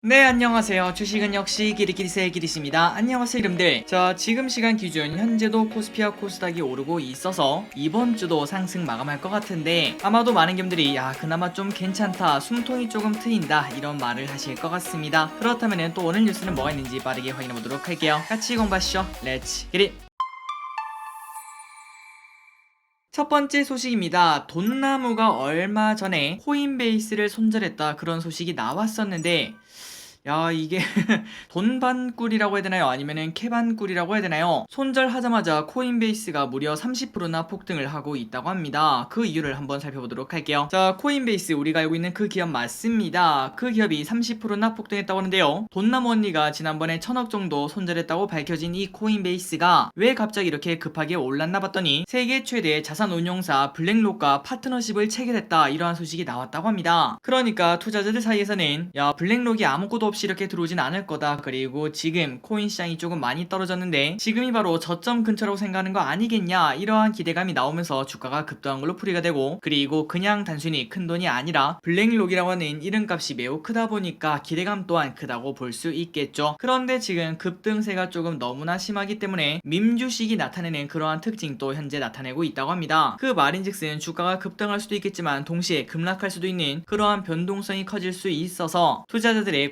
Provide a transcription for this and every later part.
네, 안녕하세요. 주식은 역시 기리기리세 기리씨입니다. 안녕하세요, 이름들. 자, 지금 시간 기준 현재도 코스피와 코스닥이 오르고 있어서 이번 주도 상승 마감할 것 같은데 아마도 많은 분들이 야, 그나마 좀 괜찮다, 숨통이 조금 트인다 이런 말을 하실 것 같습니다. 그렇다면 또 오늘 뉴스는 뭐가 있는지 빠르게 확인해 보도록 할게요. 같이 공부하시죠. 렛츠 기릿! 첫 번째 소식입니다. 돈나무가 얼마 전에 코인베이스를 손절했다, 그런 소식이 나왔었는데 야, 이게 돈반꿀이라고 해야 되나요? 아니면은 캐반꿀이라고 해야 되나요? 손절하자마자 코인베이스가 무려 30%나 폭등을 하고 있다고 합니다. 그 이유를 한번 살펴보도록 할게요. 자, 코인베이스, 우리가 알고 있는 그 기업 맞습니다. 그 기업이 30%나 폭등했다고 하는데요. 돈나무 언니가 지난번에 1000억 정도 손절했다고 밝혀진 이 코인베이스가 왜 갑자기 이렇게 급하게 올랐나 봤더니 세계 최대 자산 운용사 블랙록과 파트너십을 체결했다, 이러한 소식이 나왔다고 합니다. 그러니까 투자자들 사이에서는 야, 블랙록이 아무것도 없이 이렇게 들어오진 않을 거다, 그리고 지금 코인 시장이 조금 많이 떨어졌는데 지금이 바로 저점 근처라고 생각하는 거 아니겠냐, 이러한 기대감이 나오면서 주가가 급등한 걸로 풀이가 되고, 그리고 그냥 단순히 큰 돈이 아니라 블랙록이라고 하는 이름값이 매우 크다 보니까 기대감 또한 크다고 볼 수 있겠죠. 그런데 지금 급등세가 조금 너무나 심하기 때문에 밈주식이 나타내는 그러한 특징도 현재 나타내고 있다고 합니다. 그 말인즉슨 주가가 급등할 수도 있겠지만 동시에 급락할 수도 있는 그러한 변동성이 커질 수 있어서 투자자들의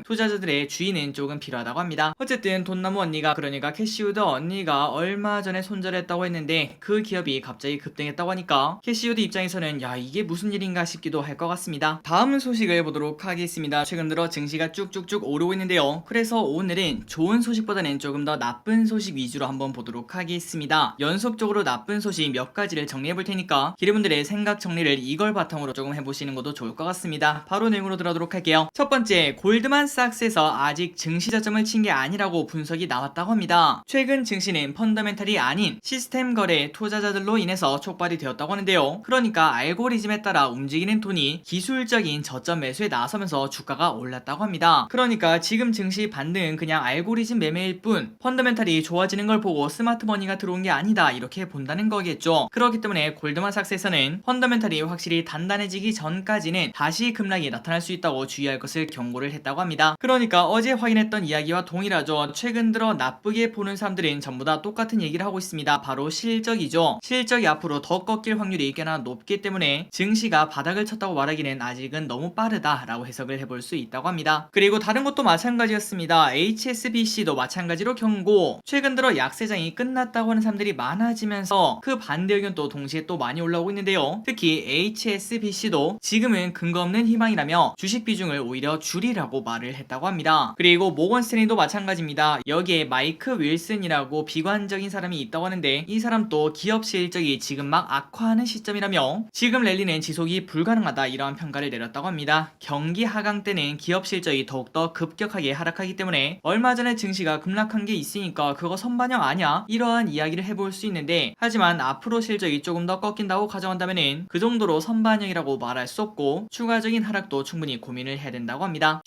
투자자들의 주의는 조금 필요하다고 합니다. 어쨌든 돈나무 언니가, 그러니까 캐시우드 언니가 얼마 전에 손절했다고 했는데 그 기업이 갑자기 급등했다고 하니까 캐시우드 입장에서는 야, 이게 무슨 일인가 싶기도 할 것 같습니다. 다음 소식을 보도록 하겠습니다. 최근 들어 증시가 쭉쭉쭉 오르고 있는데요. 그래서 오늘은 좋은 소식보다는 조금 더 나쁜 소식 위주로 한번 보도록 하겠습니다. 연속적으로 나쁜 소식 몇 가지를 정리해 볼 테니까 기르분들의 생각 정리를 이걸 바탕으로 조금 해보시는 것도 좋을 것 같습니다. 바로 내용으로 들어가도록 할게요. 첫 번째, 골드만삭스에서 아직 증시 저점을 친 게 아니라고 분석이 나왔다고 합니다. 최근 증시는 펀더멘탈이 아닌 시스템 거래 투자자들로 인해서 촉발이 되었다고 하는데요. 그러니까 알고리즘에 따라 움직이는 돈이 기술적인 저점 매수에 나서면서 주가가 올랐다고 합니다. 그러니까 지금 증시 반등은 그냥 알고리즘 매매일 뿐 펀더멘탈이 좋아지는 걸 보고 스마트머니가 들어온 게 아니다, 이렇게 본다는 거겠죠. 그렇기 때문에 골드만삭스에서는 펀더멘탈이 확실히 단단해지기 전까지는 다시 급락이 나타날 수 있다고 주의할 것을 경고를 했다고 합니다. 그러니까 어제 확인했던 이야기와 동일하죠. 최근 들어 나쁘게 보는 사람들은 전부 다 똑같은 얘기를 하고 있습니다. 바로 실적이죠. 실적이 앞으로 더 꺾일 확률이 꽤나 높기 때문에 증시가 바닥을 쳤다고 말하기는 아직은 너무 빠르다라고 해석을 해볼 수 있다고 합니다. 그리고 다른 것도 마찬가지였습니다. HSBC도 마찬가지로 경고. 최근 들어 약세장이 끝났다고 하는 사람들이 많아지면서 그 반대 의견도 동시에 또 많이 올라오고 있는데요. 특히 HSBC도 지금은 근거 없는 희망이라며 주식 비중을 오히려 줄이라고 말을 했다고 합니다. 그리고 모건스탠리도 마찬가지입니다. 여기에 마이크 윌슨이라고 비관적인 사람이 있다고 하는데 이 사람도 기업 실적이 지금 막 악화하는 시점이라며 지금 랠리는 지속이 불가능하다, 이러한 평가를 내렸다고 합니다. 경기 하강 때는 기업 실적이 더욱더 급격하게 하락하기 때문에 얼마 전에 증시가 급락한 게 있으니까 그거 선반영 아냐, 이러한 이야기를 해볼 수 있는데, 하지만 앞으로 실적이 조금 더 꺾인다고 가정한다면은 그 정도로 선반영이라고 말할 수 없고 추가적인 하락도 충분히 고민을 해야 된다고 합니다.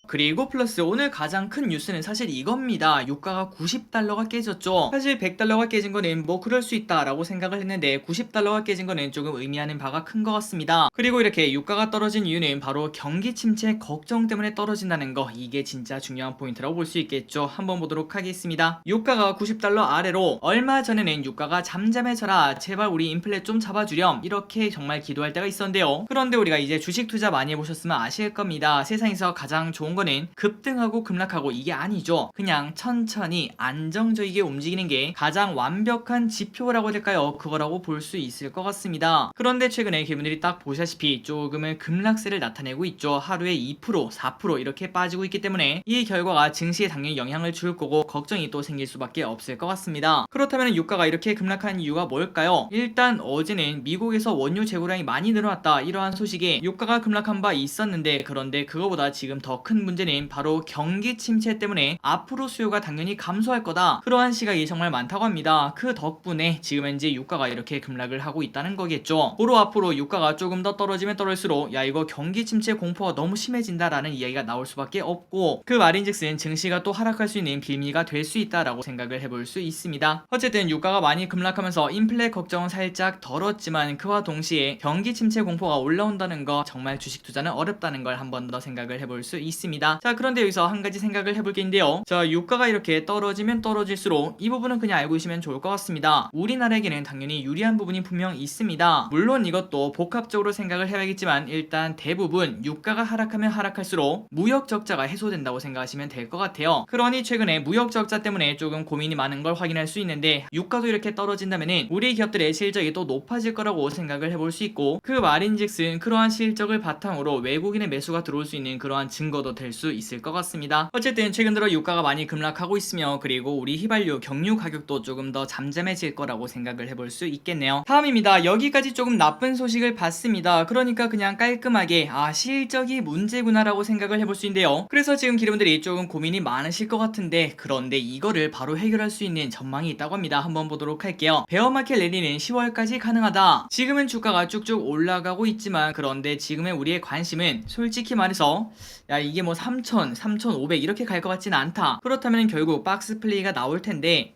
그리고 플러스 오늘 가장 큰 뉴스는 사실 이겁니다. 유가가 90달러가 깨졌죠. 사실 100달러가 깨진 거는 뭐 그럴 수 있다라고 생각을 했는데 90달러가 깨진 거는 조금 의미하는 바가 큰 것 같습니다. 그리고 이렇게 유가가 떨어진 이유는 바로 경기 침체 걱정 때문에 떨어진다는 거, 이게 진짜 중요한 포인트라고 볼 수 있겠죠. 한번 보도록 하겠습니다. 유가가 90달러 아래로, 얼마 전에는 유가가 잠잠해져라, 제발 우리 인플레 좀 잡아주렴, 이렇게 정말 기도할 때가 있었는데요. 그런데 우리가 이제 주식 투자 많이 해보셨으면 아실 겁니다. 세상에서 가장 좋은 거는 급등하고 급락하고 이게 아니죠. 그냥 천천히 안정적이게 움직이는 게 가장 완벽한 지표라고 해야 될까요? 그거라고 볼 수 있을 것 같습니다. 그런데 최근에 기분들이 딱 보시다시피 조금은 급락세를 나타내고 있죠. 하루에 2%, 4% 이렇게 빠지고 있기 때문에 이 결과가 증시에 당연히 영향을 줄 거고 걱정이 또 생길 수밖에 없을 것 같습니다. 그렇다면 유가가 이렇게 급락한 이유가 뭘까요? 일단 어제는 미국에서 원유 재고량이 많이 늘어났다, 이러한 소식에 유가가 급락한 바 있었는데, 그런데 그거보다 지금 더 큰 큰 문제는 바로 경기 침체 때문에 앞으로 수요가 당연히 감소할 거다, 그러한 시각이 정말 많다고 합니다. 그 덕분에 지금 현재 유가가 이렇게 급락을 하고 있다는 거겠죠. 고로 앞으로 유가가 조금 더 떨어지면 떨어질수록 야 이거 경기 침체 공포가 너무 심해진다라는 이야기가 나올 수밖에 없고, 그 말인즉슨 증시가 또 하락할 수 있는 빌미가 될 수 있다라고 생각을 해볼 수 있습니다. 어쨌든 유가가 많이 급락하면서 인플레 걱정은 살짝 덜었지만 그와 동시에 경기 침체 공포가 올라온다는 거, 정말 주식 투자는 어렵다는 걸 한 번 더 생각을 해볼 수 있습니다. 자, 그런데 여기서 한 가지 생각을 해볼 게 있는데요. 자, 유가가 이렇게 떨어지면 떨어질수록 이 부분은 그냥 알고 있으면 좋을 것 같습니다. 우리나라에게는 당연히 유리한 부분이 분명 있습니다. 물론 이것도 복합적으로 생각을 해야겠지만 일단 대부분 유가가 하락하면 하락할수록 무역 적자가 해소된다고 생각하시면 될 것 같아요. 그러니 최근에 무역 적자 때문에 조금 고민이 많은 걸 확인할 수 있는데, 유가도 이렇게 떨어진다면은 우리 기업들의 실적이 또 높아질 거라고 생각을 해볼 수 있고, 그 말인즉슨 그러한 실적을 바탕으로 외국인의 매수가 들어올 수 있는 그러한 증거도 될 수 있을 것 같습니다. 어쨌든 최근 들어 유가가 많이 급락하고 있으며, 그리고 우리 휘발유 경유 가격도 조금 더 잠잠해질 거라고 생각을 해볼 수 있겠네요. 다음입니다. 여기까지 조금 나쁜 소식을 봤습니다. 그러니까 그냥 깔끔하게 실적이 문제구나 라고 생각을 해볼 수 있는데요. 그래서 지금 기름들이 조금 고민이 많으실 것 같은데, 그런데 이거를 바로 해결할 수 있는 전망이 있다고 합니다. 한번 보도록 할게요. 베어마켓 랠리는 10월까지 가능하다. 지금은 주가가 쭉쭉 올라가고 있지만, 그런데 지금의 우리의 관심은 솔직히 말해서 야 이게 뭐 3,000, 3,500 이렇게 갈 것 같지는 않다. 그렇다면 결국 박스 플레이가 나올 텐데,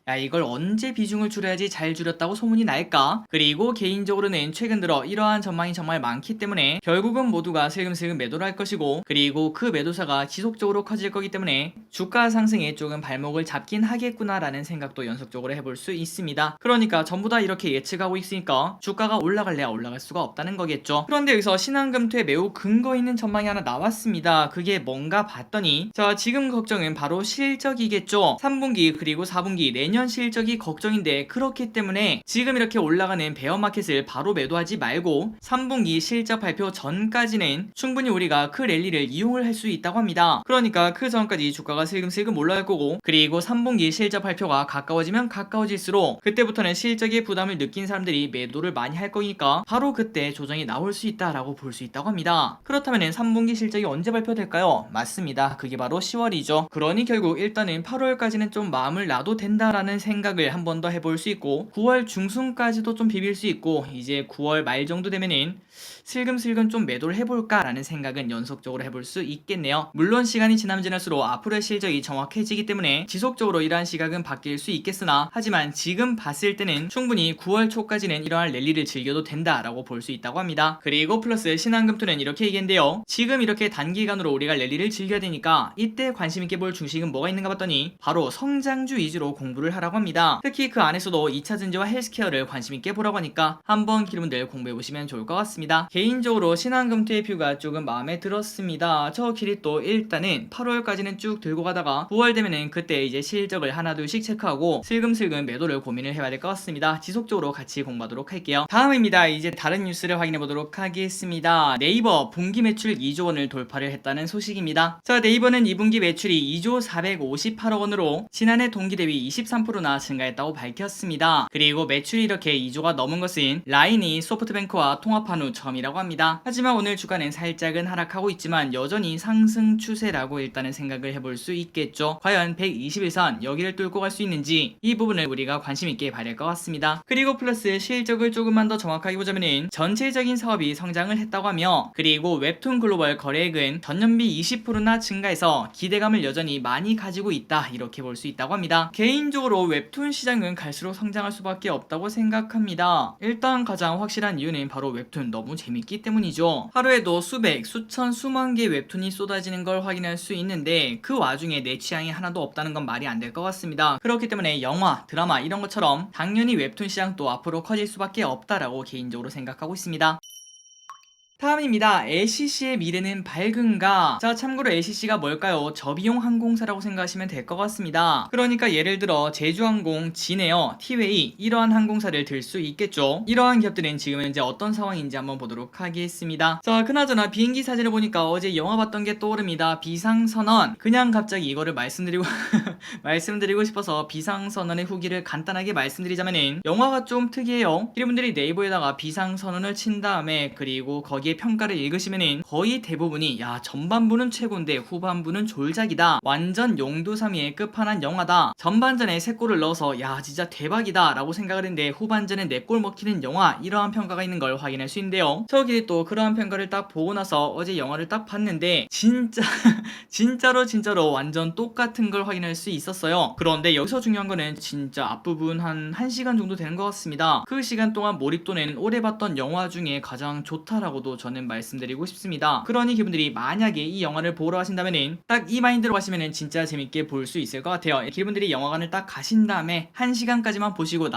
야 이걸 언제 비중을 줄여야지 잘 줄였다고 소문이 날까? 그리고 개인적으로는 최근 들어 이러한 전망이 정말 많기 때문에 결국은 모두가 슬금슬금 매도를 할 것이고, 그리고 그 매도사가 지속적으로 커질 거기 때문에 주가 상승에 조금 발목을 잡긴 하겠구나라는 생각도 연속적으로 해볼 수 있습니다. 그러니까 전부 다 이렇게 예측하고 있으니까 주가가 올라갈래야 올라갈 수가 없다는 거겠죠. 그런데 여기서 신한금투에 매우 근거 있는 전망이 하나 나왔습니다. 그게 뭔가 봤더니, 자 지금 걱정은 바로 실적이겠죠. 3분기 그리고 4분기 내년 실적이 걱정인데, 그렇기 때문에 지금 이렇게 올라가는 베어마켓을 바로 매도하지 말고 3분기 실적 발표 전까지는 충분히 우리가 그 랠리를 이용을 할 수 있다고 합니다. 그러니까 그 전까지 주가가 슬금슬금 올라갈 거고, 그리고 3분기 실적 발표가 가까워지면 가까워질수록 그때부터는 실적의 부담을 느낀 사람들이 매도를 많이 할 거니까 바로 그때 조정이 나올 수 있다라고 볼 수 있다고 합니다. 그렇다면 3분기 실적이 언제 발표될까요? 맞습니다. 그게 바로 10월이죠. 그러니 결국 일단은 8월까지는 좀 마음을 놔도 된다라는 생각을 한 번 더 해볼 수 있고, 9월 중순까지도 좀 비빌 수 있고, 이제 9월 말 정도 되면은 슬금슬금 좀 매도를 해볼까 라는 생각은 연속적으로 해볼 수 있겠네요. 물론 시간이 지나면 지날수록 앞으로의 실적이 정확해지기 때문에 지속적으로 이러한 시각은 바뀔 수 있겠으나, 하지만 지금 봤을 때는 충분히 9월 초까지는 이러한 랠리를 즐겨도 된다라고 볼 수 있다고 합니다. 그리고 플러스 신한금투는 이렇게 얘기했는데요. 지금 이렇게 단기간으로 우리가 랠리를 즐겨야 되니까 이때 관심있게 볼 주식은 뭐가 있는가 봤더니 바로 성장주 위주로 공부를 하라고 합니다. 특히 그 안에서도 2차전지와 헬스케어를 관심있게 보라고 하니까 한번 기름들 공부해보시면 좋을 것 같습니다. 개인적으로 신한금투의 뷰가 조금 마음에 들었습니다. 저 길이 또 일단은 8월까지는 쭉 들고 가다가 9월 되면은 그때 이제 실적을 하나둘씩 체크하고 슬금슬금 매도를 고민을 해봐야 될 것 같습니다. 지속적으로 같이 공부하도록 할게요. 다음입니다. 이제 다른 뉴스를 확인해보도록 하겠습니다. 네이버 분기 매출 2조 원을 돌파를 했다는 소식입니다. 자, 네이버는 2분기 매출이 2조 458억 원으로 지난해 동기 대비 23%나 증가했다고 밝혔습니다. 그리고 매출이 이렇게 2조가 넘은 것은 라인이 소프트뱅크와 통합한 후 처음이라고 합니다. 하지만 오늘 주가는 살짝은 하락하고 있지만 여전히 상승 추세라고 일단은 생각을 해볼 수 있겠죠. 과연 121선 여기를 뚫고 갈 수 있는지 이 부분을 우리가 관심있게 봐야 될 것 같습니다. 그리고 플러스 실적을 조금만 더 정확하게 보자면은 전체적인 사업이 성장을 했다고 하며, 그리고 웹툰 글로벌 거래액은 전년비 20%나 증가해서 기대감을 여전히 많이 가지고 있다, 이렇게 볼 수 있다고 합니다. 개인적으로 웹툰 시장은 갈수록 성장할 수밖에 없다고 생각합니다. 일단 가장 확실한 이유는 바로 웹툰 너무 재밌기 때문이죠. 하루에도 수백, 수천, 수만 개의 웹툰이 쏟아지는 걸 확인할 수 있는데, 그 와중에 내 취향이 하나도 없다는 건 말이 안 될 것 같습니다. 그렇기 때문에 영화, 드라마 이런 것처럼 당연히 웹툰 시장도 앞으로 커질 수밖에 없다라고 개인적으로 생각하고 있습니다. 다음입니다. LCC의 미래는 밝은가? 자, 참고로 LCC가 뭘까요? 저비용 항공사라고 생각하시면 될 것 같습니다. 그러니까 예를 들어 제주항공, 진에어, 티웨이 이러한 항공사를 들 수 있겠죠. 이러한 기업들은 지금 현재 어떤 상황인지 한번 보도록 하겠습니다. 자, 그나저나 비행기 사진을 보니까 어제 영화 봤던 게 떠오릅니다. 비상선언. 그냥 갑자기 이거를 말씀드리고 말씀드리고 싶어서 비상선언의 후기를 간단하게 말씀드리자면은 영화가 좀 특이해요. 여러분들이 네이버에다가 비상선언을 친 다음에 그리고 거기에 평가를 읽으시면은 거의 대부분이 야 전반부는 최고인데 후반부는 졸작이다. 완전 용두사미의 끝판왕 영화다. 전반전에 3골을 넣어서 야 진짜 대박이다 라고 생각을 했는데 후반전에 4골 먹히는 영화 이러한 평가가 있는 걸 확인할 수 있는데요. 저기 또 그러한 평가를 딱 보고 나서 어제 영화를 딱 봤는데 진짜 진짜로 완전 똑같은 걸 확인할 수 있었어요. 그런데 여기서 중요한 거는 진짜 앞부분 한 1시간 정도 되는 것 같습니다. 그 시간 동안 몰입도는 올해 봤던 영화 중에 가장 좋다라고도 저는 말씀드리고 싶습니다. 그러니 기분들이 만약에 이 영화를 보러 가신다면은 딱 이 마인드로 가시면은 진짜 재밌게 볼 수 있을 것 같아요. 기분들이 영화관을 딱 가신 다음에 1시간까지만 보시고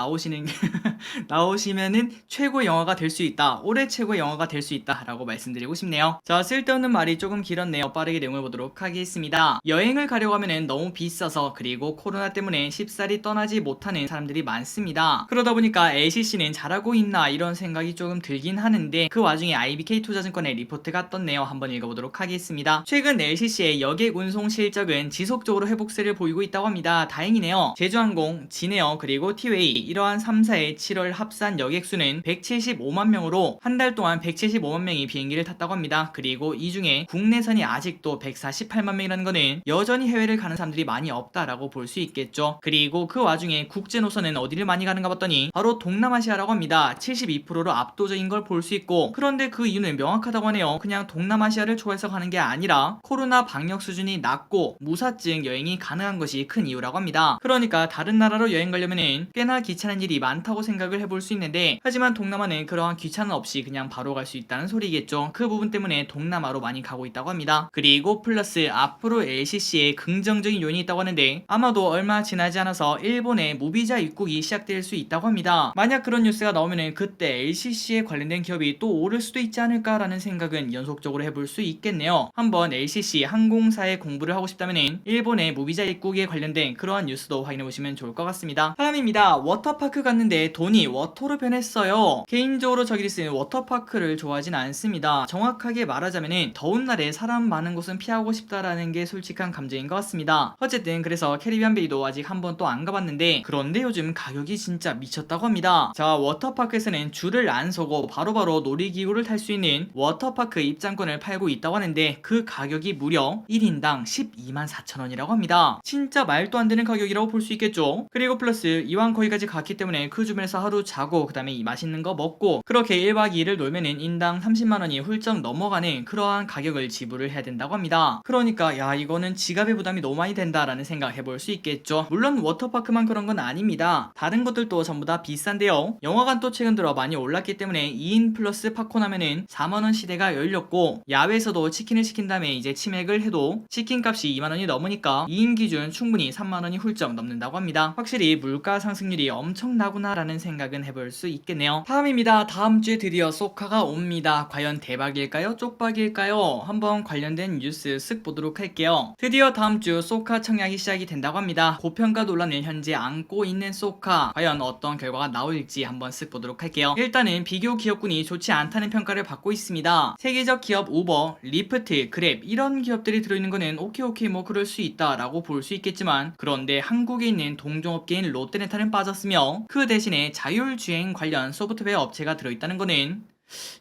나오시면은 최고의 영화가 될 수 있다. 올해 최고의 영화가 될 수 있다 라고 말씀드리고 싶네요. 자, 쓸데없는 말이 조금 길었네요. 빠르게 내용을 보도록 하겠습니다. 여행을 가려고 하면은 너무 비싸서 그리고 코로나 때문에 쉽사리 떠나지 못하는 사람들이 많습니다. 그러다 보니까 LCC는 잘하고 있나 이런 생각이 조금 들긴 하는데 그 와중에 IBK 투자증권의 리포트가 떴네요. 한번 읽어보도록 하겠습니다. 최근 LCC의 여객 운송 실적은 지속적으로 회복세를 보이고 있다고 합니다. 다행이네요. 제주항공, 진에어 그리고 티웨이 이러한 3사의 7월 합산 여객수는 175만 명으로 한 달 동안 175만 명이 비행기를 탔다고 합니다. 그리고 이 중에 국내선이 아직도 148만 명이라는 거는 여전히 해외를 가는 사람들이 많이 없다라고 볼 수 있겠죠. 그리고 그 와중에 국제 노선은 어디를 많이 가는가 봤더니 바로 동남아시아라고 합니다. 72%로 압도적인 걸 볼 수 있고 그런데 그 이유는 명확하다고 하네요. 그냥 동남아시아를 좋아해서 가는 게 아니라 코로나 방역 수준이 낮고 무사증 여행이 가능한 것이 큰 이유라고 합니다. 그러니까 다른 나라로 여행 가려면은 꽤나 귀찮은 일이 많다고 생각을 해볼 수 있는데 하지만 동남아는 그러한 귀찮음 없이 그냥 바로 갈 수 있다는 소리겠죠. 그 부분 때문에 동남아로 많이 가고 있다고 합니다. 그리고 플러스 앞으로 LCC에 긍정적인 요인이 있다고 하는데 아마도 얼마 지나지 않아서 일본의 무비자 입국이 시작될 수 있다고 합니다. 만약 그런 뉴스가 나오면은 그때 LCC에 관련된 기업이 또 오를 수도 있지 않을까라는 생각은 연속적으로 해볼 수 있겠네요. 한번 LCC 항공사에 공부를 하고 싶다면은 일본의 무비자 입국에 관련된 그러한 뉴스도 확인해보시면 좋을 것 같습니다. 다음입니다. 워터파크 갔는데 돈이 워터로 변했어요. 개인적으로 저기 쓰는 워터파크를 좋아하진 않습니다. 정확하게 말하자면은 더운 날에 사람 많은 곳은 피하고 싶다라는 게 솔직한 감정인 것 같습니다. 어쨌든 그래서 캐리비안 베이도 아직 한 번 또 안 가봤는데 그런데 요즘 가격이 진짜 미쳤다고 합니다. 자, 워터파크에서는 줄을 안 서고 바로바로 놀이기구를 탈 수 있는 워터파크 입장권을 팔고 있다고 하는데 그 가격이 무려 1인당 124,000원이라고 합니다. 진짜 말도 안 되는 가격이라고 볼 수 있겠죠. 그리고 플러스 이왕 거기까지 갔기 때문에 그 주변에서 하루 자고 그 다음에 맛있는 거 먹고 그렇게 1박 2일을 놀면은 인당 30만원이 훌쩍 넘어가는 그러한 가격을 지불을 해야 된다고 합니다. 그러니까 야 이거는 지갑의 부담이 너무 많이 된다라는 생각 해볼 수 있겠죠. 물론 워터파크만 그런 건 아닙니다. 다른 것들도 전부 다 비싼데요. 영화관도 최근 들어 많이 올랐기 때문에 2인 플러스 팝콘 하면은 4만원 시대가 열렸고 야외에서도 치킨을 시킨 다음에 이제 치맥을 해도 치킨 값이 2만원이 넘으니까 2인 기준 충분히 3만원이 훌쩍 넘는다고 합니다. 확실히 물가 상승률이 엄청나구나 라는 생각은 해볼 수 있겠네요. 다음입니다. 다음주에 드디어 소카가 옵니다. 과연 대박일까요? 쪽박일까요? 한번 관련된 뉴스 쓱 보도록 할게요. 드디어 다음주 소카 청약이 시작이 된다고 합니다. 고평가 논란을 현재 안고 있는 소카 과연 어떤 결과가 나올지 한번 쓱 보도록 할게요. 일단은 비교 기업군이 좋지 않다는 평가를 받고 있습니다. 세계적 기업 우버, 리프트, 그랩 이런 기업들이 들어있는 거는 오케이 뭐 그럴 수 있다 라고 볼 수 있겠지만 그런데 한국에 있는 동종업계인 롯데네타는 빠졌으며 그 대신에 자율주행 관련 소프트웨어 업체가 들어있다는 거는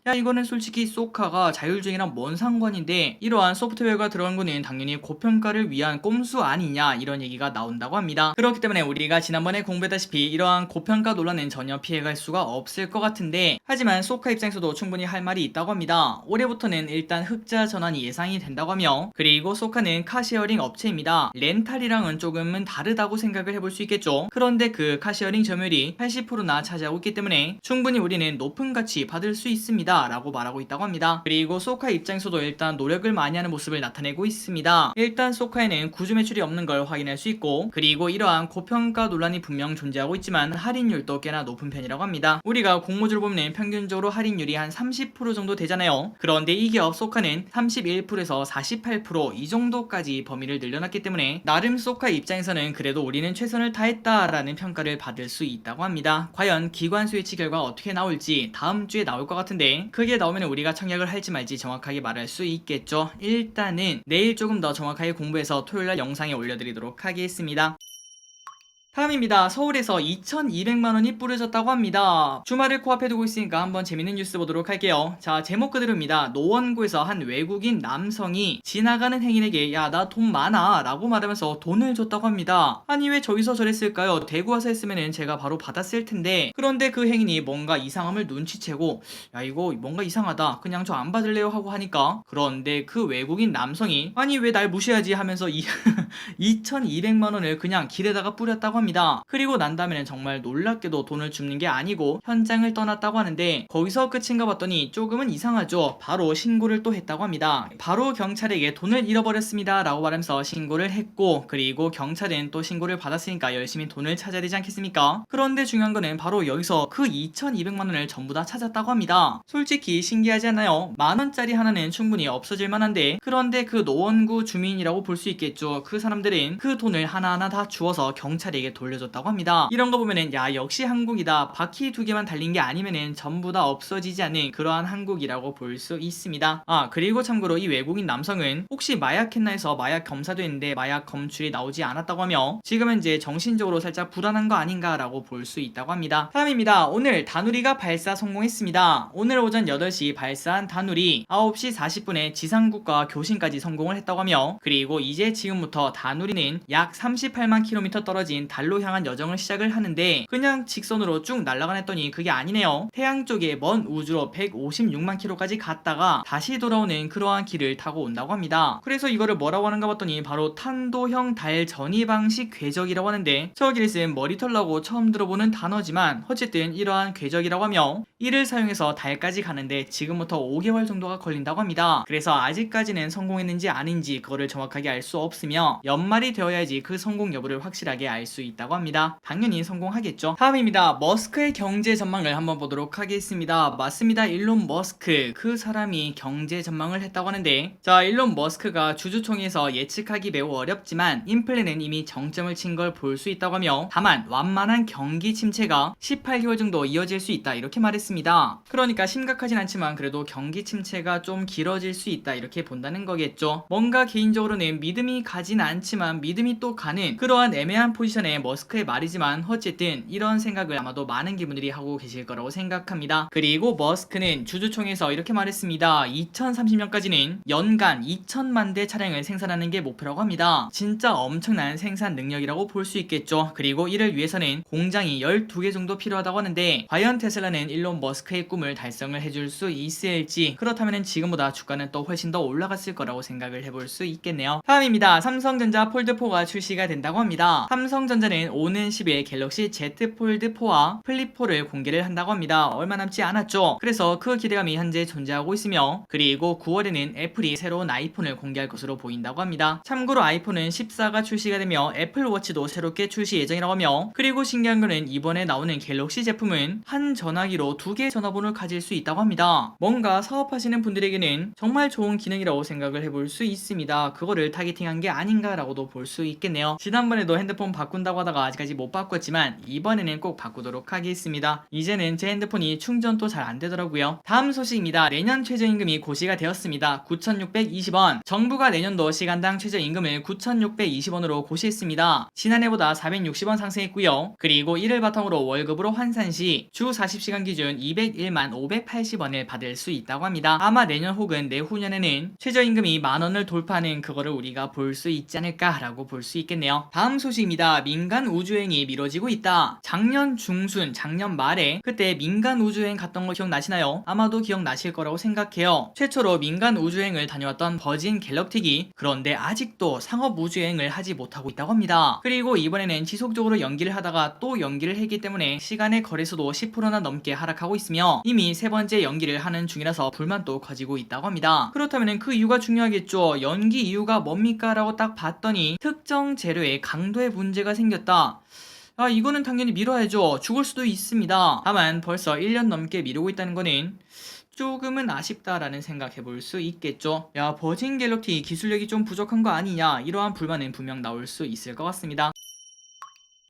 야 이거는 솔직히 소카가 자율주행이랑 뭔 상관인데 이러한 소프트웨어가 들어간 거는 당연히 고평가를 위한 꼼수 아니냐 이런 얘기가 나온다고 합니다. 그렇기 때문에 우리가 지난번에 공부했다시피 이러한 고평가 논란은 전혀 피해갈 수가 없을 것 같은데 하지만 소카 입장에서도 충분히 할 말이 있다고 합니다. 올해부터는 일단 흑자 전환이 예상이 된다고 하며 그리고 소카는 카쉐어링 업체입니다. 렌탈이랑은 조금은 다르다고 생각을 해볼 수 있겠죠. 그런데 그 카쉐어링 점유율이 80%나 차지하고 있기 때문에 충분히 우리는 높은 가치 받을 수 있습니다 라고 말하고 있다고 합니다. 그리고 소카 입장에서도 일단 노력을 많이 하는 모습을 나타내고 있습니다. 일단 소카에는 구주 매출이 없는 걸 확인할 수 있고 그리고 이러한 고평가 논란이 분명 존재하고 있지만 할인율도 꽤나 높은 편이라고 합니다. 우리가 공모주를 보면 평균적으로 할인율이 한 30% 정도 되잖아요. 그런데 이 기업 소카는 31%에서 48%이 정도까지 범위를 늘려놨기 때문에 나름 소카 입장에서는 그래도 우리는 최선을 다했다라는 평가를 받을 수 있다고 합니다. 과연 기관 스위치 결과 어떻게 나올지 다음 주에 나올 것 같습니다. 같은데 그게 나오면 우리가 청약을 할지 말지 정확하게 말할 수 있겠죠. 일단은 내일 조금 더 정확하게 공부해서 토요일날 영상에 올려드리도록 하겠습니다. 다음입니다. 서울에서 2,200만원이 뿌려졌다고 합니다. 주말을 코앞에 두고 있으니까 한번 재밌는 뉴스 보도록 할게요. 자, 제목 그대로입니다. 노원구에서 한 외국인 남성이 지나가는 행인에게 야, 나 돈 많아 라고 말하면서 돈을 줬다고 합니다. 아니 왜 저기서 저랬을까요? 대구 와서 했으면 제가 바로 받았을 텐데. 그런데 그 행인이 뭔가 이상함을 눈치채고 야, 이거 뭔가 이상하다, 그냥 저 안 받을래요 하고 하니까, 그런데 그 외국인 남성이 아니 왜 날 무시하지 하면서 2,200만원을 그냥 길에다가 뿌렸다고 합니다. 그리고 난 다음에는 정말 놀랍게도 돈을 줍는 게 아니고 현장을 떠났다고 하는데, 거기서 끝인가 봤더니 조금은 이상하죠. 바로 신고를 또 했다고 합니다. 바로 경찰에게 돈을 잃어버렸습니다 라고 말하면서 신고를 했고, 그리고 경찰은 또 신고를 받았으니까 열심히 돈을 찾아야 되지 않겠습니까? 그런데 중요한 거는 바로 여기서 그 2,200만원을 전부 다 찾았다고 합니다. 솔직히 신기하지 않나요? 만원짜리 하나는 충분히 없어질 만한데, 그런데 그 노원구 주민이라고 볼 수 있겠죠. 그 사람들은 그 돈을 하나하나 다 주워서 경찰에게 돌려줬다고 합니다. 이런 거 보면은 야, 역시 한국이다, 바퀴 두 개만 달린 게 아니면은 전부 다 없어지지 않는 그러한 한국이라고 볼 수 있습니다. 아, 그리고 참고로 이 외국인 남성은 혹시 마약했나 해서 마약 검사도 했는데 마약 검출이 나오지 않았다고 하며, 지금은 이제 정신적으로 살짝 불안한 거 아닌가 라고 볼 수 있다고 합니다. 다음입니다. 오늘 다누리가 발사 성공했습니다. 오늘 오전 8시 발사한 다누리 9시 40분에 지상국과 교신까지 성공을 했다고 하며, 그리고 이제 지금부터 다누리는 약 38만 킬로미터 떨어진 달로 향한 여정을 시작을 하는데, 그냥 직선으로 쭉 날아가 했더니 그게 아니네요. 태양 쪽에 먼 우주로 156만 킬로까지 갔다가 다시 돌아오는 그러한 길을 타고 온다고 합니다. 그래서 이거를 뭐라고 하는가 봤더니 바로 탄도형 달 전이 방식 궤적이라고 하는데, 저기를 쓴 머리털라고 처음 들어보는 단어지만 어쨌든 이러한 궤적이라고 하며, 이를 사용해서 달까지 가는데 지금부터 5개월 정도가 걸린다고 합니다. 그래서 아직까지는 성공했는지 아닌지 그거를 정확하게 알 수 없으며 연말이 되어야지 그 성공 여부를 확실하게 알 수 있다고 합니다. 당연히 성공하겠죠. 다음입니다. 머스크의 경제 전망을 한번 보도록 하겠습니다. 맞습니다. 일론 머스크, 그 사람이 경제 전망을 했다고 하는데, 자, 일론 머스크가 주주총회에서 예측하기 매우 어렵지만 인플레는 이미 정점을 친 걸 볼 수 있다고 하며, 다만 완만한 경기 침체가 18개월 정도 이어질 수 있다 이렇게 말했습니다. 그러니까 심각하진 않지만 그래도 경기 침체가 좀 길어질 수 있다 이렇게 본다는 거겠죠. 뭔가 개인적으로는 믿음이 가진 않지만 믿음이 또 가는 그러한 애매한 포지션의 머스크의 말이지만, 어쨌든 이런 생각을 아마도 많은 분들이 하고 계실 거라고 생각합니다. 그리고 머스크는 주주총회에서 이렇게 말했습니다. 2030년까지는 연간 2천만 대 차량을 생산하는 게 목표라고 합니다. 진짜 엄청난 생산 능력이라고 볼 수 있겠죠. 그리고 이를 위해서는 공장이 12개 정도 필요하다고 하는데, 과연 테슬라는 일론 머스크의 꿈을 달성을 해줄 수 있을지, 그렇다면 지금보다 주가는 또 훨씬 더 올라갔을 거라고 생각을 해볼 수 있겠네요. 다음입니다. 삼성전자 폴드4가 출시가 된다고 합니다. 삼성전자는 오는 10일 갤럭시 Z 폴드4와 플립4를 공개를 한다고 합니다. 얼마 남지 않았죠. 그래서 그 기대감이 현재 존재하고 있으며, 그리고 9월에는 애플이 새로운 아이폰을 공개할 것으로 보인다고 합니다. 참고로 아이폰은 14가 출시가 되며 애플워치도 새롭게 출시 예정이라고 하며, 그리고 신기한 거는 이번에 나오는 갤럭시 제품은 한 전화기로 2개의 전화번호를 가질 수 있다고 합니다. 뭔가 사업하시는 분들에게는 정말 좋은 기능이라고 생각을 해볼 수 있습니다. 그거를 타겟팅한 게 아닌가라고도 볼 수 있겠네요. 지난번에도 핸드폰 바꾼다고 하다가 아직까지 못 바꿨지만 이번에는 꼭 바꾸도록 하겠습니다. 이제는 제 핸드폰이 충전도 잘 안 되더라고요. 다음 소식입니다. 내년 최저임금이 고시가 되었습니다. 9,620원. 정부가 내년도 시간당 최저임금을 9,620원으로 고시했습니다. 지난해보다 460원 상승했고요. 그리고 이를 바탕으로 월급으로 환산 시 주 40시간 기준 201만 580원을 받을 수 있다고 합니다. 아마 내년 혹은 내후년에는 최저임금이 만원을 돌파하는 그거를 우리가 볼 수 있지 않을까라고 볼 수 있겠네요. 다음 소식입니다. 민간 우주여행이 미뤄지고 있다. 작년 중순, 작년 말에 그때 민간 우주여행 갔던 거 기억나시나요? 아마도 기억나실 거라고 생각해요. 최초로 민간 우주여행을 다녀왔던 버진 갤럭틱이 그런데 아직도 상업 우주여행을 하지 못하고 있다고 합니다. 그리고 이번에는 지속적으로 연기를 하다가 또 연기를 했기 때문에 시간의 거래소도 10%나 넘게 하락하고 있으며 이미 세 번째 연기를 하는 중이라서 불만도 커지고 있다고 합니다. 그렇다면 그 이유가 중요하겠죠. 연기 이유가 뭡니까? 라고 딱 봤더니 특정 재료에 강도의 문제가 생겼다. 아, 이거는 당연히 미뤄야죠. 죽을 수도 있습니다. 다만 벌써 1년 넘게 미루고 있다는 거는 조금은 아쉽다라는 생각 해볼 수 있겠죠. 야, 버진 갤럭틱 기술력이 좀 부족한 거 아니냐, 이러한 불만은 분명 나올 수 있을 것 같습니다.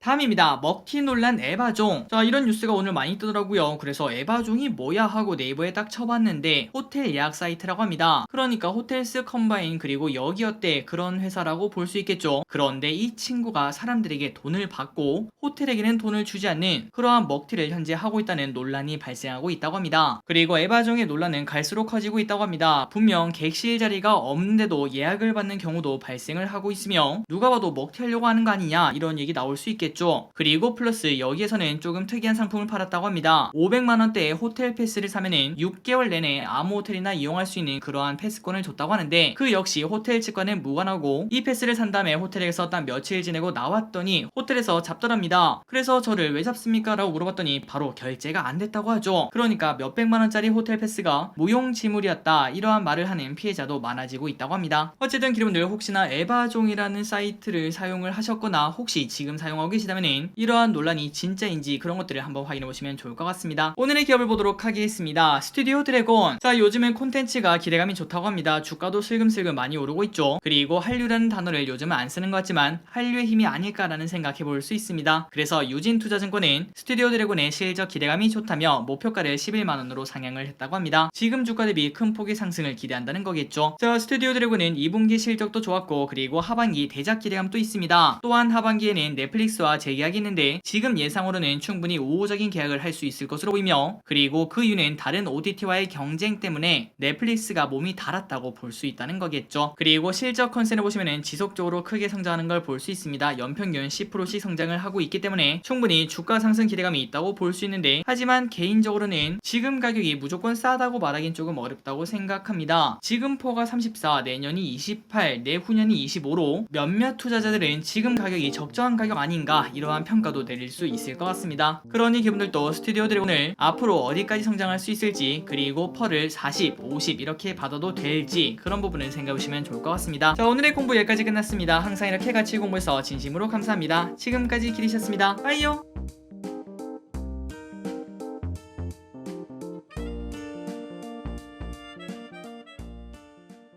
다음입니다. 먹튀 논란 에바종. 자, 이런 뉴스가 오늘 많이 뜨더라고요. 그래서 에바종이 뭐야 하고 네이버에 딱 쳐봤는데 호텔 예약 사이트라고 합니다. 그러니까 호텔스 컴바인 그리고 여기어때 그런 회사라고 볼 수 있겠죠. 그런데 이 친구가 사람들에게 돈을 받고 호텔에게는 돈을 주지 않는 그러한 먹튀를 현재 하고 있다는 논란이 발생하고 있다고 합니다. 그리고 에바종의 논란은 갈수록 커지고 있다고 합니다. 분명 객실 자리가 없는데도 예약을 받는 경우도 발생을 하고 있으며 누가 봐도 먹튀하려고 하는 거 아니냐 이런 얘기 나올 수 있겠죠. 그리고 플러스 여기에서는 조금 특이한 상품을 팔았다고 합니다. 500만원대의 호텔 패스를 사면은 6개월 내내 아무 호텔이나 이용할 수 있는 그러한 패스권을 줬다고 하는데 그 역시 호텔 측과는 무관하고 이 패스를 산 다음에 호텔에서 딱 며칠 지내고 나왔더니 호텔에서 잡더랍니다. 그래서 저를 왜 잡습니까? 라고 물어봤더니 바로 결제가 안 됐다고 하죠. 그러니까 몇백만원짜리 호텔 패스가 무용지물이었다 이러한 말을 하는 피해자도 많아지고 있다고 합니다. 어쨌든 여러분들 혹시나 에바종이라는 사이트를 사용을 하셨거나 혹시 지금 사용하고 계시다면 이러한 논란이 진짜인지 그런 것들을 한번 확인해 보시면 좋을 것 같습니다. 오늘의 기업을 보도록 하겠습니다. 스튜디오 드래곤. 자, 요즘은 콘텐츠가 기대감이 좋다고 합니다. 주가도 슬금슬금 많이 오르고 있죠. 그리고 한류라는 단어를 요즘은 안 쓰는 것 같지만 한류의 힘이 아닐까라는 생각해 볼 수 있습니다. 그래서 유진투자증권은 스튜디오 드래곤의 실적 기대감이 좋다며 목표가를 11만원으로 상향을 했다고 합니다. 지금 주가 대비 큰 폭의 상승을 기대한다는 거겠죠. 자, 스튜디오 드래곤은 2분기 실적도 좋았고 그리고 하반기 대작 기대감도 있습니다. 또한 하반기에는 넷플릭스와 재계약이 있는데 지금 예상으로는 충분히 우호적인 계약을 할 수 있을 것으로 보이며 그리고 그 이유는 다른 OTT와의 경쟁 때문에 넷플릭스가 몸이 달았다고 볼 수 있다는 거겠죠. 그리고 실적 컨센을 보시면 지속적으로 크게 성장하는 걸 볼 수 있습니다. 연평균 10%씩 성장을 하고 있기 때문에 충분히 주가 상승 기대감이 있다고 볼 수 있는데 하지만 개인적으로는 지금 가격이 무조건 싸다고 말하긴 조금 어렵다고 생각합니다. 지금 포가 34, 내년이 28, 내후년이 25로 몇몇 투자자들은 지금 가격이 적정한 가격 아닌가 이러한 평가도 내릴 수 있을 것 같습니다. 그러니 여러분들도 스튜디오 드래곤을 앞으로 어디까지 성장할 수 있을지 그리고 펄을 40, 50 이렇게 받아도 될지 그런 부분을 생각해 보시면 좋을 것 같습니다. 자, 오늘의 공부 여기까지 끝났습니다. 항상 이렇게 같이 공부해서 진심으로 감사합니다. 지금까지 기리셨습니다. 빠이요.